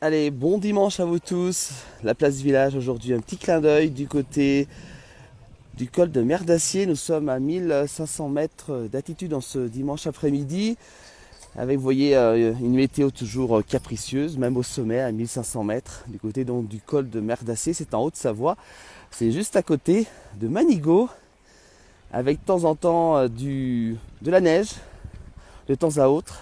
Allez, bon dimanche à vous tous. La place du village aujourd'hui, un petit clin d'œil du côté du col de Mer d'Acier. Nous sommes à 1500 mètres d'altitude en ce dimanche après-midi. Avec, vous voyez, une météo toujours capricieuse, même au sommet à 1500 mètres. Du côté donc du col de Mer d'Acier, c'est en Haute-Savoie. C'est juste à côté de Manigot, avec de temps en temps de la neige, de temps à autre.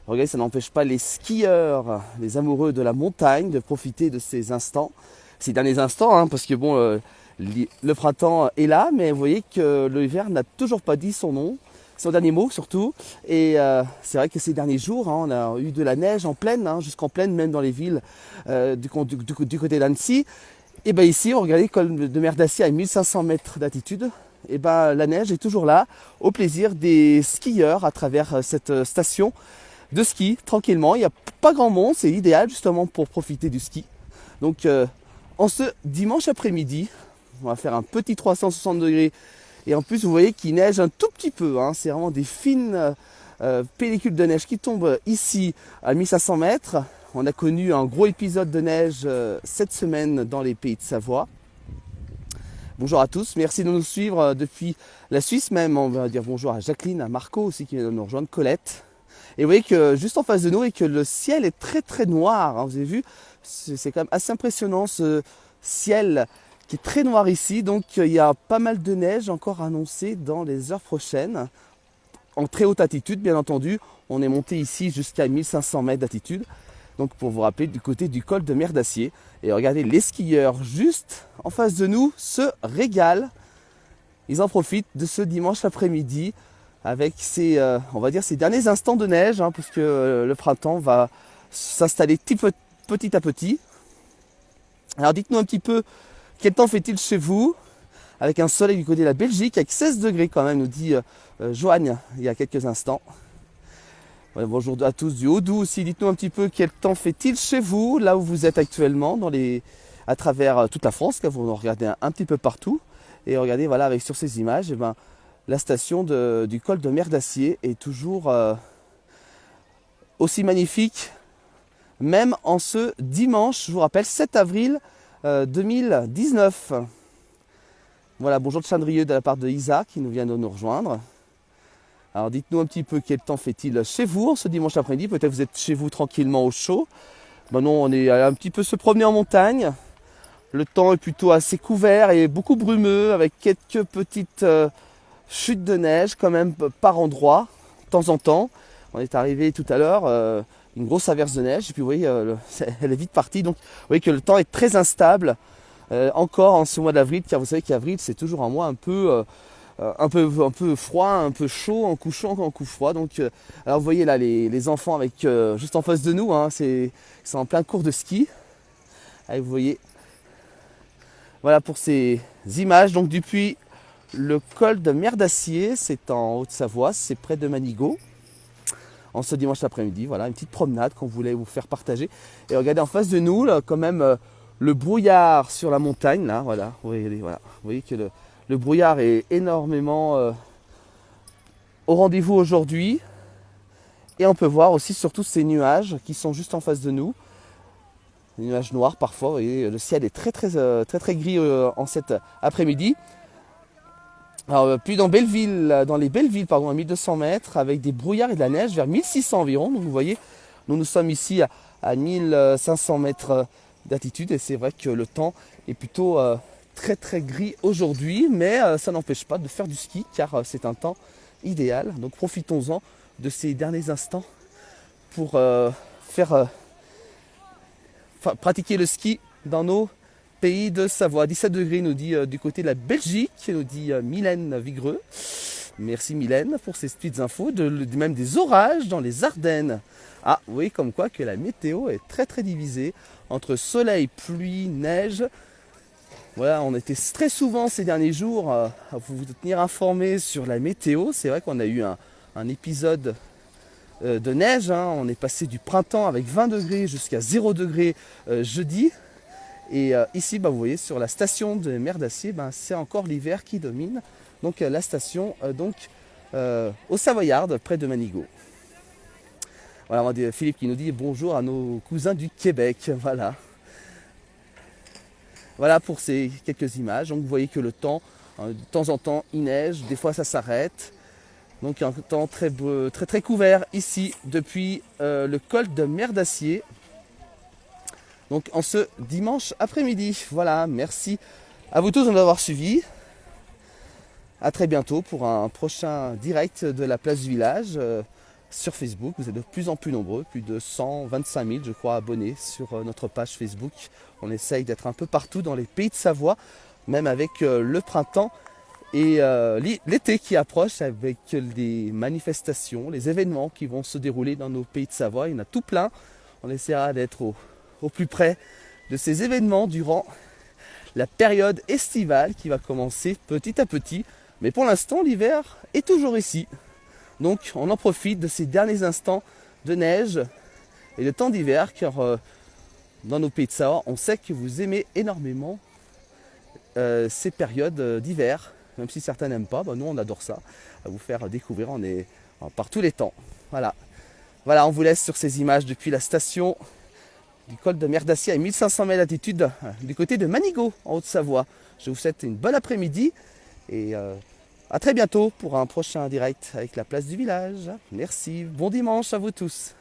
Regardez, ça n'empêche pas les skieurs, les amoureux de la montagne, de profiter de ces instants, ces derniers instants, hein, parce que bon, le printemps est là, mais vous voyez que l'hiver n'a toujours pas dit son nom, son dernier mot surtout. Et c'est vrai que ces derniers jours, hein, on a eu de la neige en plaine, hein, jusqu'en plaine, même dans les villes du côté d'Annecy. Et bien ici, regardez, col de Mer d'Acier à 1500 mètres d'altitude. Et ben la neige est toujours là, au plaisir des skieurs à travers cette station de ski tranquillement. Il n'y a pas grand monde, c'est idéal justement pour profiter du ski. Donc en ce dimanche après-midi, on va faire un petit 360 degrés. Et en plus, vous voyez qu'il neige un tout petit peu, hein. C'est vraiment des fines pellicules de neige qui tombent ici à 1500 mètres. On a connu un gros épisode de neige cette semaine dans les pays de Savoie. Bonjour à tous, merci de nous suivre depuis la Suisse même. On va dire bonjour à Jacqueline, à Marco aussi qui vient de nous rejoindre, Colette. Et vous voyez que juste en face de nous et que le ciel est très très noir, hein, vous avez vu, c'est quand même assez impressionnant ce ciel qui est très noir ici. Donc il y a pas mal de neige encore annoncée dans les heures prochaines, en très haute altitude bien entendu. On est monté ici jusqu'à 1500 mètres d'altitude, donc pour vous rappeler du côté du col de Mer d'Acier. Et regardez, les skieurs juste en face de nous se régalent, ils en profitent de ce dimanche après-midi, avec ces, on va dire, ces derniers instants de neige, hein, parce que le printemps va s'installer petit à petit. Alors dites-nous un petit peu, quel temps fait-il chez vous, avec un soleil du côté de la Belgique, avec 16 degrés quand même, nous dit Joanne il y a quelques instants. Voilà, bonjour à tous du Haut-Doubs aussi, dites-nous un petit peu quel temps fait-il chez vous, là où vous êtes actuellement, à travers toute la France, car vous en regardez un petit peu partout. Et regardez, voilà, avec sur ces images, la station du col de Mer d'Acier est toujours aussi magnifique, même en ce dimanche, je vous rappelle, 7 avril 2019. Voilà, bonjour de Chandrieux de la part de Isa qui vient de nous rejoindre. Alors dites-nous un petit peu quel temps fait-il chez vous en ce dimanche après-midi. Peut-être vous êtes chez vous tranquillement au chaud. Ben non, on est allé un petit peu se promener en montagne. Le temps est plutôt assez couvert et beaucoup brumeux, avec quelques petites chute de neige quand même par endroit, de temps en temps. On est arrivé tout à l'heure, une grosse averse de neige, et puis vous voyez, elle est vite partie. Donc vous voyez que le temps est très instable, encore en ce mois d'avril, car vous savez qu'avril c'est toujours un mois un peu froid, un peu chaud, en coup chaud, en coup froid. Donc, alors vous voyez là les enfants avec juste en face de nous, hein, ils sont en plein cours de ski. Allez, vous voyez, voilà pour ces images. Donc depuis le col de Mer d'Acier, c'est en Haute-Savoie, c'est près de Manigot. En ce dimanche après-midi, voilà, une petite promenade qu'on voulait vous faire partager. Et regardez en face de nous, là, quand même, le brouillard sur la montagne, là, voilà. Vous voyez que le brouillard est énormément au rendez-vous aujourd'hui. Et on peut voir aussi surtout ces nuages qui sont juste en face de nous. Des nuages noirs parfois, vous voyez, le ciel est très gris en cet après-midi. Alors, puis dans les belles villes, à 1200 mètres, avec des brouillards et de la neige vers 1600 environ. Donc vous voyez, nous sommes ici à 1500 mètres d'altitude, et c'est vrai que le temps est plutôt très gris aujourd'hui, mais ça n'empêche pas de faire du ski, car c'est un temps idéal. Donc profitons-en de ces derniers instants pour pratiquer le ski dans nos pays de Savoie. 17 degrés nous dit du côté de la Belgique, nous dit Mylène Vigreux. Merci Mylène pour ces petites infos, même des orages dans les Ardennes. Ah oui, comme quoi que la météo est très divisée entre soleil, pluie, neige. Voilà, on était très souvent ces derniers jours à vous tenir informés sur la météo. C'est vrai qu'on a eu un épisode de neige, hein. On est passé du printemps avec 20 degrés jusqu'à 0 degrés jeudi. Et ici, vous voyez, sur la station de Mer d'Acier, c'est encore l'hiver qui domine. Donc la station au Savoyard, près de Manigot. Voilà, on a Philippe qui nous dit bonjour à nos cousins du Québec. Voilà. Voilà pour ces quelques images. Donc vous voyez que le temps, de temps en temps, il neige, des fois ça s'arrête. Donc un temps très couvert ici depuis le col de Mer d'Acier. Donc en ce dimanche après-midi. Voilà, merci à vous tous de m'avoir suivi. À très bientôt pour un prochain direct de la place du village sur Facebook. Vous êtes de plus en plus nombreux, plus de 125 000 je crois abonnés sur notre page Facebook. On essaye d'être un peu partout dans les pays de Savoie, même avec le printemps et l'été qui approche, avec les manifestations, les événements qui vont se dérouler dans nos pays de Savoie. Il y en a tout plein. On essaiera d'être au plus près de ces événements durant la période estivale qui va commencer petit à petit. Mais pour l'instant, l'hiver est toujours ici. Donc on en profite de ces derniers instants de neige et de temps d'hiver, car dans nos pays de Savoie, on sait que vous aimez énormément ces périodes d'hiver. Même si certains n'aiment pas, nous on adore ça, à vous faire découvrir par tous les temps. Voilà, on vous laisse sur ces images depuis la station du col de Mer d'Acier à 1500 mètres d'altitude du côté de Manigot en Haute-Savoie. Je vous souhaite une bonne après-midi et à très bientôt pour un prochain direct avec la place du village. Merci, bon dimanche à vous tous.